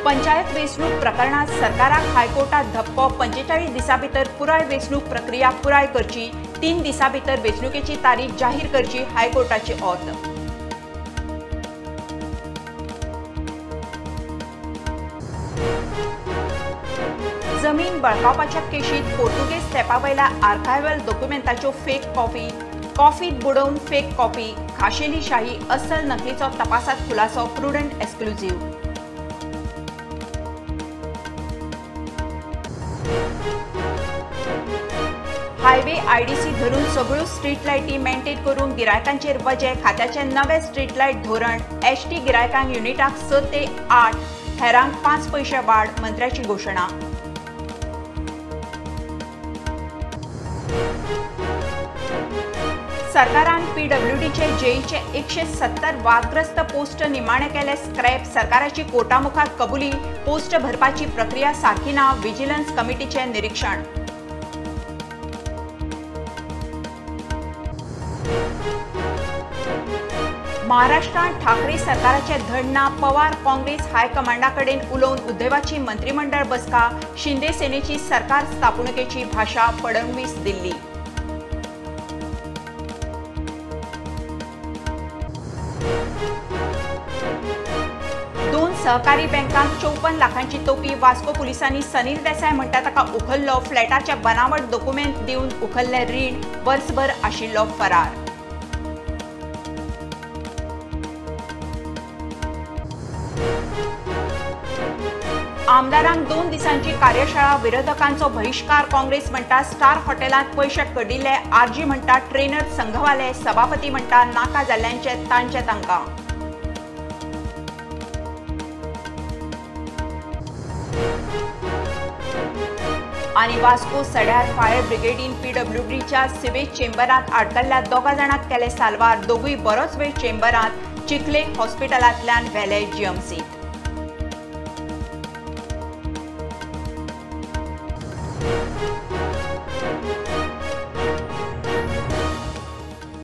पंचायत वेंचणूक प्रकरणात सरकाराक हायकोर्टात धपको 45 दिसां भितर पुराय वेंचणूक प्रक्रिया पुराय करची 3 दिसां भितर वेंचणुकेची तारीख जाहीर करची हायकोर्टाची ऑर्डर। जमीन बळकावपाच्या केशीत पोर्तुगेज तेंपावयल्या आर्कायव्हल डॉक्युमेंटाच्यो फेक कॉफीत बुडवून फेक कॉपी खाशेली शाही असल नकलीचो तपासात खुलासो प्रुडंट एक्सक्लुझिव्ह। हायवे आयडीसी धरून सगळ्यो स्ट्रीट लायटी मेंटेन करून गिरायकांचेर वजे खात्याचे नवे स्ट्रीट लायट धोरण एसटी गिरायकांक युनिटाक 6 ते 8 हेरांक 5 पैसे वाड मंत्र्याची घोषणा। सरकारान पीडब्ल्यूडीचे जेईचे 170 वादग्रस्त पोस्ट निमाणे केले स्क्रॅप। सरकाराची कोर्टामुखार कबुली पोस्ट भरपाची प्रक्रिया सारखी ना विजिलन्स कमिटीचे निरीक्षण। महाराष्ट्रात ठाकरे सरकाराचे धड ना पवार काँग्रेस हायकमांडाकडेन उलोवन उद्धवाची मंत्रिमंडळ बसका शिंदे सेनेची सरकार स्थापणुकेची भाषा फडणवीस दिल्ली। दोन सहकारी बँकांक 54 लाखांची तोपी वास्को पुलिसांनी सनील देसाय म्हणटा ताका उखल्लो फ्लॅटाचे बनावट डॉक्युमेंट दिवन उखल्ले रीण वर्सभर आशिल्लो फरार। आमदारांक 2 दिसांची कार्यशाळा विरोधकांचो बहिष्कार काँग्रेस म्हणटा स्टार हॉटेलांत पैसे कडिल्ले आरजी म्हणटा ट्रेनर संघवाले सभापती म्हणटा नाका जाल्ल्यांचे तांचे तांकां। आनी वास्को सड्यार फायर ब्रिगेडीन पीडब्ल्यूडीच्या सिवेज चेंबरांत आडकल्ल्या 2 जाणांक केले साल्वार। दोगूय बरोच वेळ चेंबरांत चिखले हॉस्पिटलांतल्यान व्हेले जीएमसीत।